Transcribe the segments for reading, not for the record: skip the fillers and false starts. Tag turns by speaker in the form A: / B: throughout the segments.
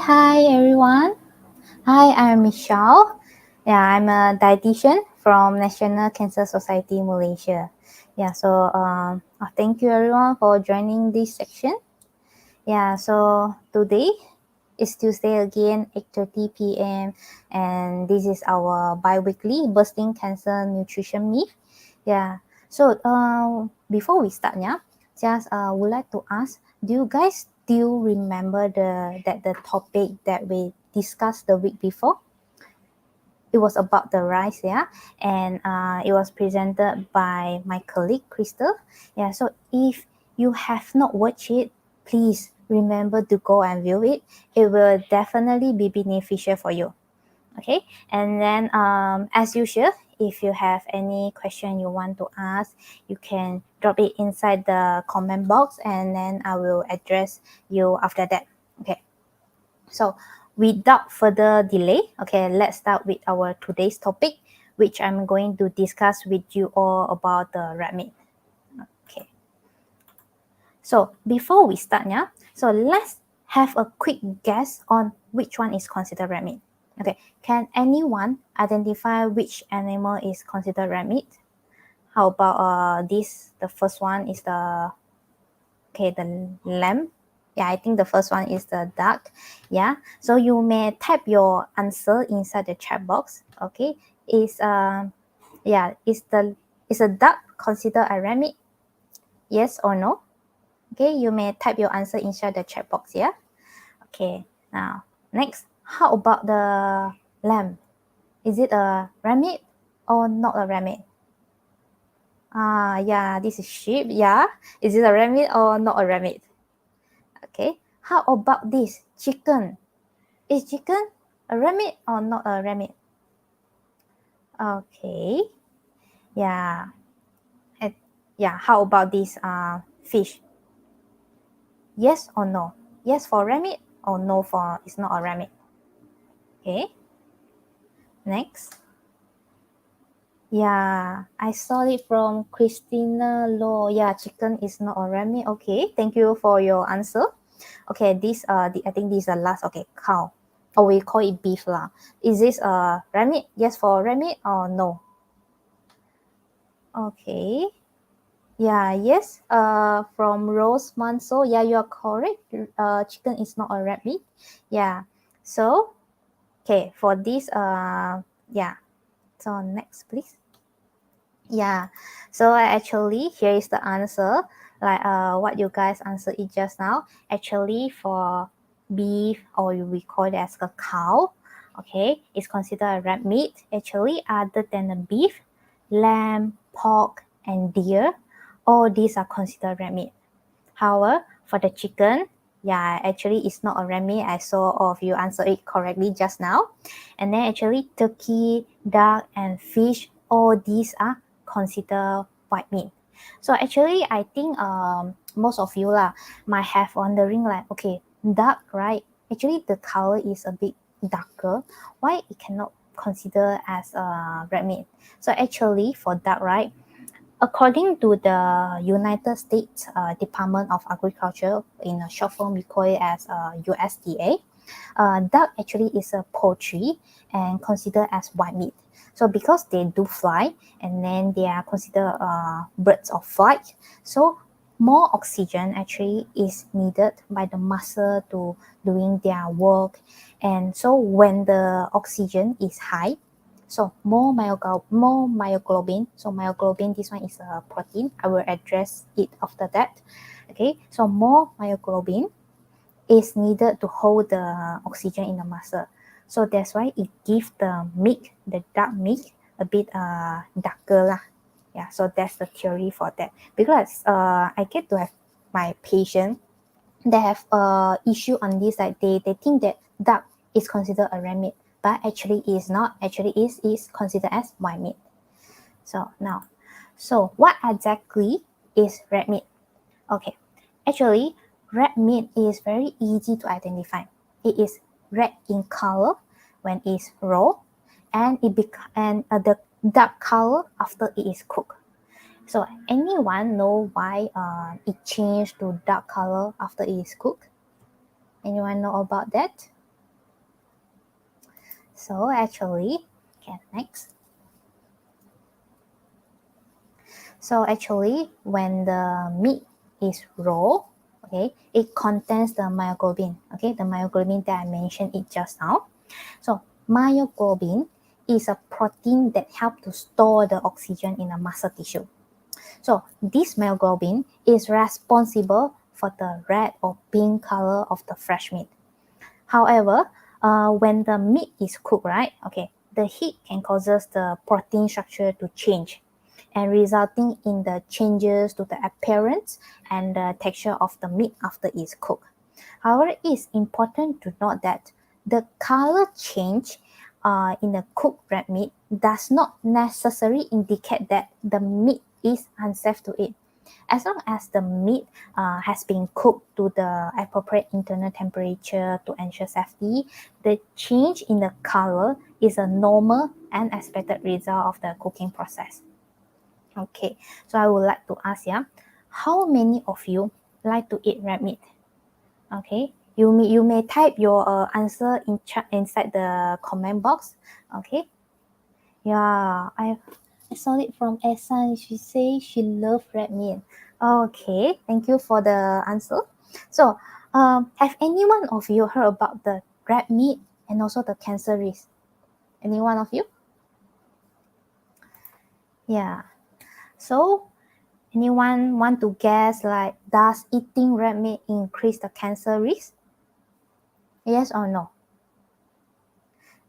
A: Hi everyone. Hi, I'm Michelle. I'm a dietitian from National Cancer Society Malaysia. Thank you everyone for joining this section. So today is Tuesday again, 8:30 p.m. and this is our bi-weekly Bursting Cancer Nutrition Myth. Before we start, would like to ask, do you guys still remember the topic that we discussed the week before? It was about the rice, and it was presented by my colleague Crystal. So if you have not watched it, please remember to go and view it. It will definitely be beneficial for you. Okay, and then as usual, if you have any question you want to ask, you can drop it inside the comment box, and then I will address you after that. Okay, so without further delay, let's start with our today's topic, which I'm going to discuss with you all about the red meat. Okay, so before we start, let's have a quick guess on which one is considered red meat. Okay, can anyone identify which animal is considered red meat? How about this? The first one is the lamb. I think the first one is the duck. So you may type your answer inside the chat box. Okay, is a duck considered a red meat? Yes or no? Okay, you may type your answer inside the chat box. Okay, now next, how about the lamb? Is it a red meat or not a red meat? This is sheep. Is it a red meat or not a red meat? Okay, how about this chicken? Is chicken a red meat or not a red meat? Okay, how about this fish? Yes or no? Yes for red meat or no for it's not a red meat? Okay, next. I saw it from Christina Law. Chicken is not a red meat. Okay, thank you for your answer. Okay, I think this is the last. Okay, cow. Or we call it beef lah. Is this a red meat? Yes for red meat or no? Okay. Yes. From Rose Manso. You are correct. Chicken is not a red meat. So, okay, for this, So next, please. So actually, here is the answer. Like what you guys answered it just now. Actually, for beef, or we call it as a cow, okay, it's considered a red meat. Actually, other than the beef, lamb, pork, and deer, all these are considered red meat. However, for the chicken, actually it's not a red meat. I saw all of you answer it correctly just now. And then actually turkey, duck, and fish, all these are considered white meat. So actually, I think most of you might have wondering like, okay, duck, right? Actually, the color is a bit darker. Why it cannot consider as red meat? So actually, for duck, right? According to the United States Department of Agriculture, in a short form we call it as USDA, duck actually is a poultry and considered as white meat. So because they do fly, and then they are considered birds of flight, so more oxygen actually is needed by the muscle to doing their work. And so when the oxygen is high, so more myoglobin. So myoglobin, this one is a protein. I will address it after that. Okay, so more myoglobin is needed to hold the oxygen in the muscle. So that's why it gives the meat, the duck meat, a bit darker lah. So that's the theory for that. Because I get to have my patient, they have issue on this, like they think that duck is considered a red meat, but actually is not. Actually is considered as white meat. So now, so what exactly is red meat? Okay, actually red meat is very easy to identify. It is red in color when it's raw, and the dark color after it is cooked. So anyone know why it changed to dark color after it is cooked? Anyone know about that? So actually, okay, next. So actually, when the meat is raw, okay, it contains the myoglobin, okay, the myoglobin that I mentioned it just now. So myoglobin is a protein that helps to store the oxygen in the muscle tissue. So this myoglobin is responsible for the red or pink color of the fresh meat. However, when the meat is cooked, right, okay, the heat can causes the protein structure to change and resulting in the changes to the appearance and the texture of the meat after it's cooked. However, it's important to note that the color change in the cooked red meat does not necessarily indicate that the meat is unsafe to eat. As long as the meat has been cooked to the appropriate internal temperature to ensure safety, the change in the color is a normal and expected result of the cooking process. Okay, so I would like to ask how many of you like to eat red meat? Okay, you may type your answer inside the comment box. Okay, yeah, I saw it from Esan. She says she loves red meat. Okay, thank you for the answer. So, have any one of you heard about the red meat and also the cancer risk? Any one of you? Yeah. So, anyone want to guess like does eating red meat increase the cancer risk? Yes or no?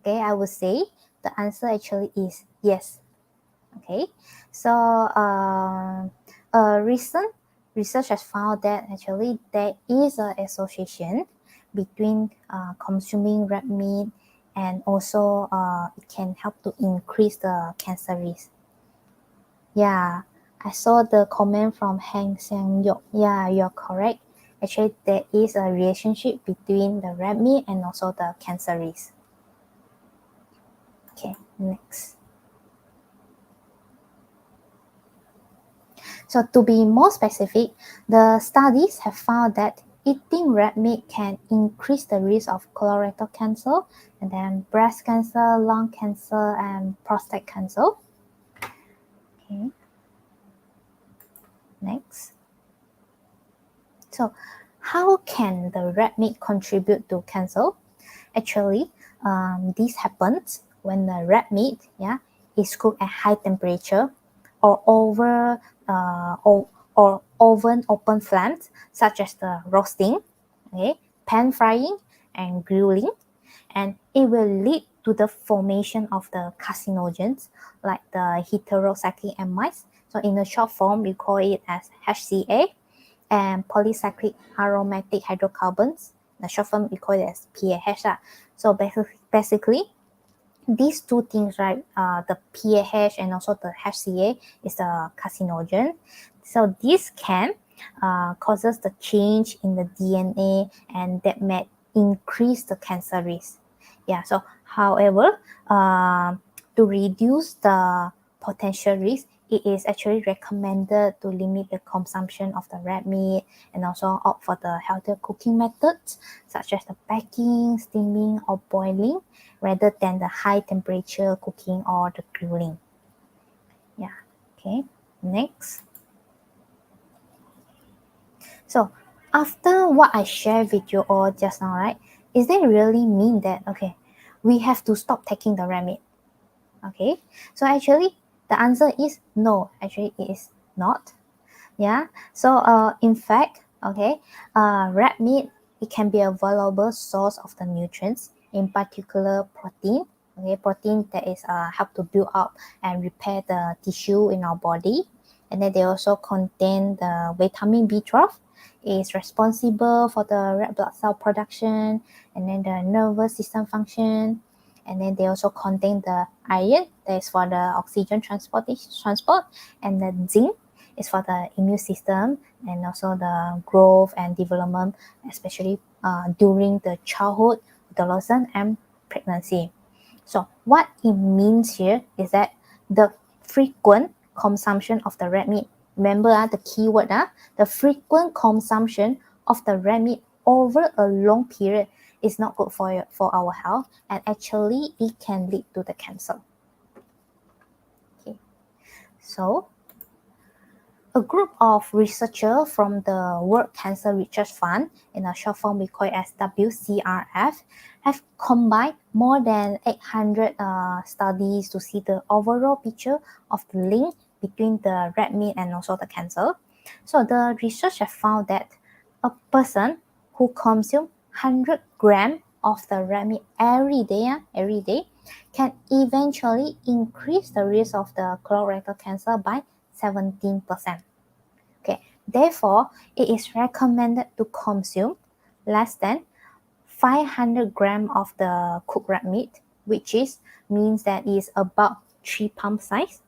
A: Okay, I would say the answer actually is yes. Okay, so recent research has found that actually there is an association between consuming red meat and also it can help to increase the cancer risk. Yeah, I saw the comment from Hang Sang Yok. Yeah, you're correct. Actually, there is a relationship between the red meat and also the cancer risk. Okay, next. So to be more specific, the studies have found that eating red meat can increase the risk of colorectal cancer and then breast cancer, lung cancer, and prostate cancer. Okay, next. So how can the red meat contribute to cancer? Actually, this happens when the red meat, is cooked at high temperature or over or oven open flames, such as the roasting, okay, pan frying, and grilling, and it will lead to the formation of the carcinogens like the heterocyclic amides. So in the short form, we call it as HCA, and polycyclic aromatic hydrocarbons. The short form we call it as PAH. So basically, these two things, right? The PAH and also the HCA is the carcinogen. So this can causes the change in the DNA, and that may increase the cancer risk. Yeah. So, however, to reduce the potential risk, it is actually recommended to limit the consumption of the red meat and also opt for the healthier cooking methods such as the baking, steaming, or boiling rather than the high temperature cooking or the grilling. Yeah. Okay. Next. So after what I shared with you all just now, right? Is that really mean that okay, we have to stop taking the red meat? Okay. So actually the answer is no. Actually it is not. Yeah. So in fact, okay, red meat, it can be a valuable source of the nutrients, in particular protein. Okay, protein that is help to build up and repair the tissue in our body, and then they also contain the vitamin B12. Is responsible for the red blood cell production, and then the nervous system function, and then they also contain the iron that is for the oxygen transport, and the zinc is for the immune system and also the growth and development, especially during the childhood, adolescence, and pregnancy. So what it means here is that the frequent consumption of the red meat, remember the keyword, the frequent consumption of the red meat over a long period is not good for our health, and actually it can lead to the cancer. Okay, so a group of researchers from the World Cancer Research Fund, in a short form we call it as WCRF, have combined more than 800 studies to see the overall picture of the link between the red meat and also the cancer. So the research have found that a person who consumes 100 grams of the red meat every day can eventually increase the risk of the colorectal cancer by 17%. Okay, therefore, it is recommended to consume less than 500 grams of the cooked red meat, which means that is about 3 palm size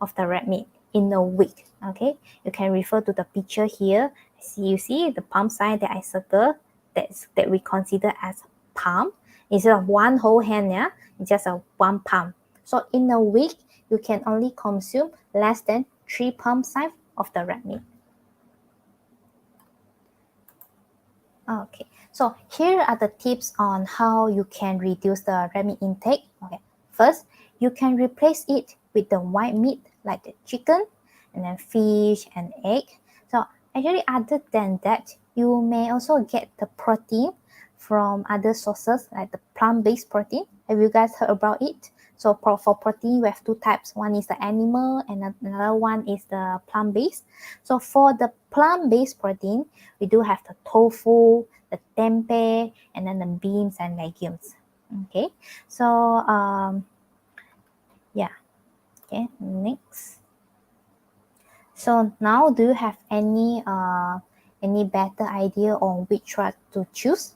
A: of the red meat in a week. Okay, you can refer to the picture here. You see the palm size that I circle, that we consider as palm. Instead of one whole hand, yeah, it's just a one palm. So in a week, you can only consume less than 3 palm size of the red meat. Okay, so here are the tips on how you can reduce the red meat intake. Okay, first, you can replace it with the white meat like the chicken, and then fish and egg. So actually, other than that, you may also get the protein from other sources like the plant-based protein. Have you guys heard about it? So for protein, we have two types. One is the animal and another one is the plant-based. So for the plant-based protein, we do have the tofu, the tempeh, and then the beans and legumes. Okay, so yeah. Okay, next. So now, do you have any better idea on which one to choose?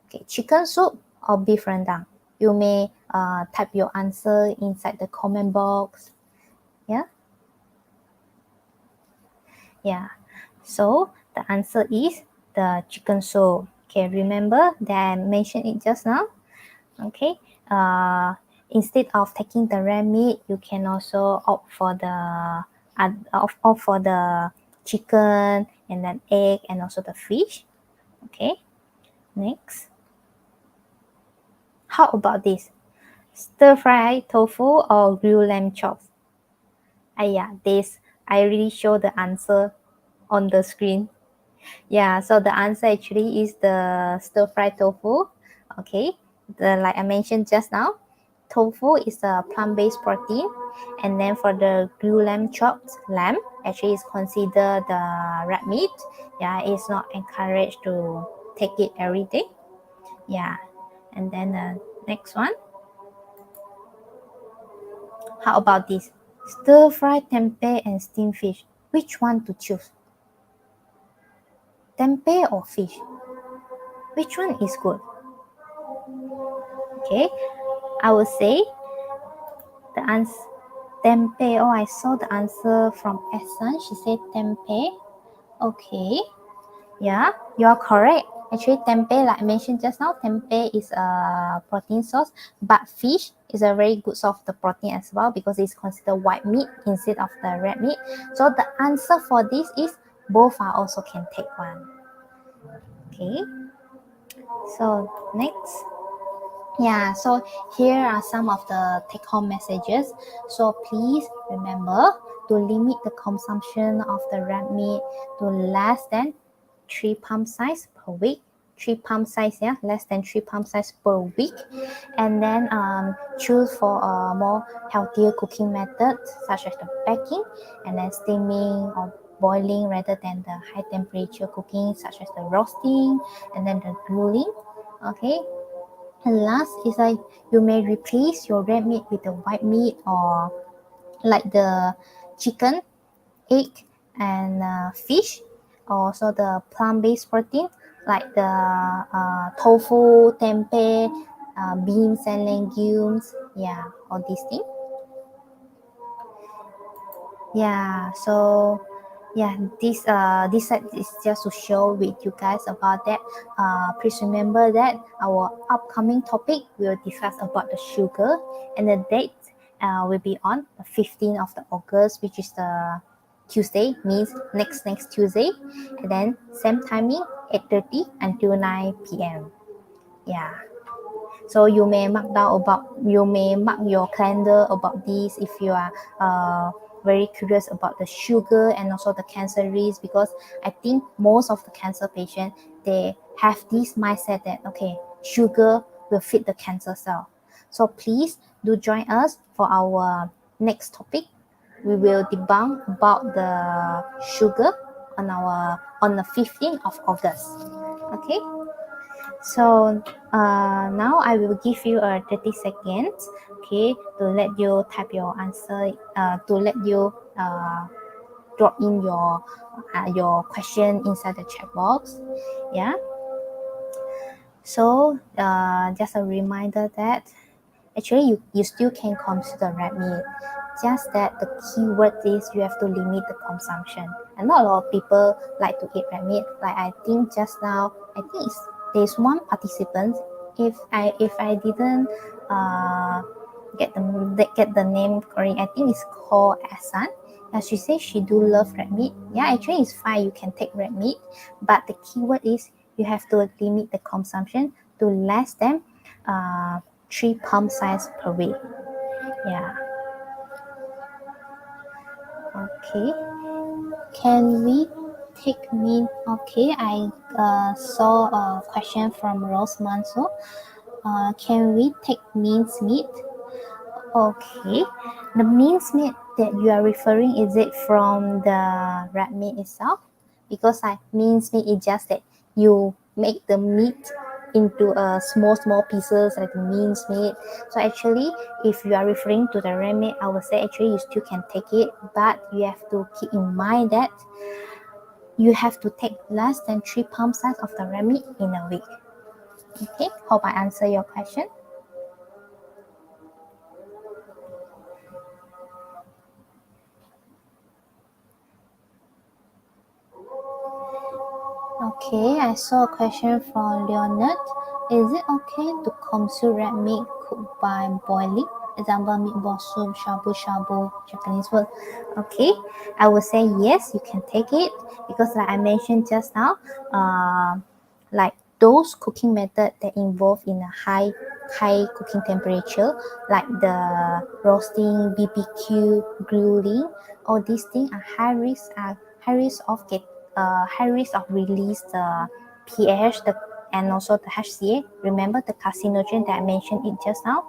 A: Okay, chicken soup or beef rendang? You may type your answer inside the comment box. Yeah. Yeah. So the answer is the chicken soup. Okay, remember that I mentioned it just now. Okay. Instead of taking the red meat, you can also opt for the chicken and then egg and also the fish. Okay. Next. How about this? Stir fry tofu or grilled lamb chops? Yeah, this I really show the answer on the screen. Yeah, so the answer actually is the stir fry tofu. Okay, like I mentioned just now, tofu is a plant-based protein, and then for the grilled lamb chopped lamb, actually is considered the red meat. Yeah, it's not encouraged to take it every day. Yeah, and then the next one. How about this? Stir fry tempeh and steamed fish. Which one to choose? Tempeh or fish? Which one is good? Okay, I would say the answer tempeh. Oh, I saw the answer from Essence. She said tempeh. Okay, yeah, you are correct. Actually, tempeh, like I mentioned just now, tempeh is a protein source, but fish is a very good source of the protein as well because it's considered white meat instead of the red meat. So the answer for this is both are also can take one. Okay, so next. Yeah, so here are some of the take-home messages. So please remember to limit the consumption of the red meat to less than 3 palm size per week. 3 palm size, yeah, less than 3 palm size per week. And then choose for a more healthier cooking method such as the baking and then steaming or boiling rather than the high temperature cooking such as the roasting and then the grilling. Okay, and last is like you may replace your red meat with the white meat or like the chicken, egg, and fish. Also the plant-based protein like the tofu, tempeh, beans and legumes. Yeah, all these things. Yeah, so yeah, this set is just to show with you guys about that. Please remember that our upcoming topic will discuss about the sugar, and the date will be on the 15th of the August, which is the Tuesday, means next Tuesday, and then same timing 8:30 until 9 p.m. Yeah. So you may mark your calendar about this if you are very curious about the sugar and also the cancer risk, because I think most of the cancer patients, they have this mindset that okay, sugar will feed the cancer cell. So please do join us for our next topic. We will debunk about the sugar on the 15th of August. Okay. So now I will give you a 30 seconds, okay, to let you type your answer, to let you drop in your question inside the chat box. Yeah. So just a reminder that actually you still can consider red meat. Just that the keyword is you have to limit the consumption. And not a lot of people like to eat red meat. Like I think just now, I think there's one participant. If I didn't get the name correct, I think it's called Asan. She says she do love red meat. Yeah, actually it's fine. You can take red meat, but the keyword is you have to limit the consumption to less than 3 palm size per week. Yeah. Okay. Can we take meat? Okay, I saw a question from Rose Manso. Can we take minced meat? Okay. The minced meat that you are referring, is it from the red meat itself? Because like minced meat is just that you make the meat into small pieces like minced meat. So actually, if you are referring to the red meat, I would say actually you still can take it, but you have to keep in mind that you have to take less than 3 palm size of the red meat in a week. Okay, hope I answer your question. Okay, I saw a question from Leonard. Is it okay to consume red meat cooked by boiling? Example, meatball soup, shabu shabu, Japanese food. Okay, I would say yes, you can take it, because like I mentioned just now, like those cooking methods that involve in a high cooking temperature, like the roasting, BBQ, grilling, all these things are high risk of release the pH and also the HCA. Remember the carcinogen that I mentioned it just now.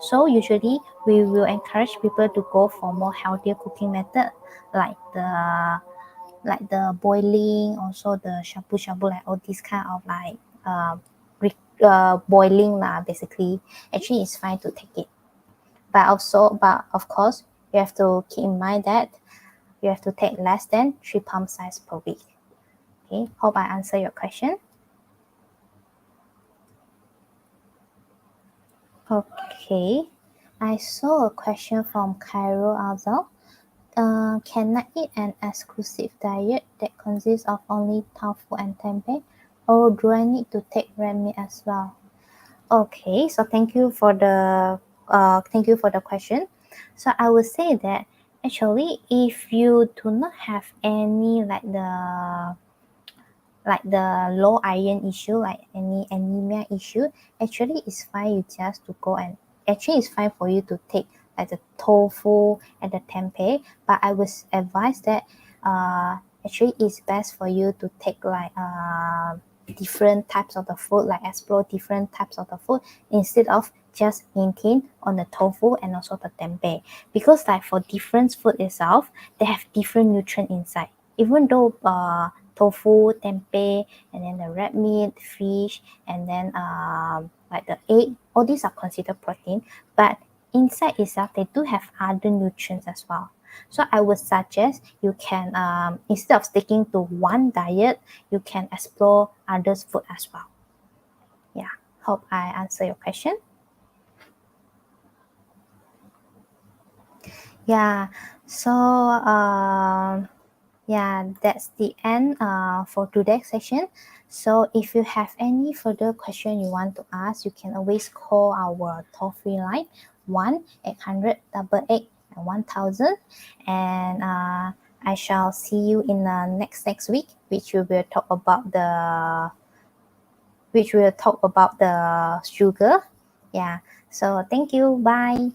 A: So usually we will encourage people to go for more healthier cooking method, like the boiling, also the shabu shabu, like all these kind of like boiling lah. Basically, actually it's fine to take it, but of course you have to keep in mind that you have to take less than 3 palm size per week. Okay, hope I answer your question. Okay, I saw a question from Cairo Azal. Can I eat an exclusive diet that consists of only tofu and tempeh, or do I need to take red meat as well? Okay, so thank you for the question. So I would say that actually, if you do not have any like the low iron issue, like any anemia issue, actually it's fine. You just to go and actually it's fine for you to take like the tofu and the tempeh. But I would advise that actually it's best for you to take like different types of the food, like explore different types of the food instead of just maintain on the tofu and also the tempeh, because like for different food itself, they have different nutrient inside. Even though tofu, tempeh, and then the red meat, fish, and then like the egg, all these are considered protein, but inside itself they do have other nutrients as well. So I would suggest you can instead of sticking to one diet, you can explore others food as well. Yeah, hope I answer your question. Yeah, so yeah, that's the end for today's session. So if you have any further question you want to ask, you can always call our toll-free line 1-800-88-1000, and I shall see you in the next week, which we will talk about which will talk about the sugar. Yeah. So thank you. Bye.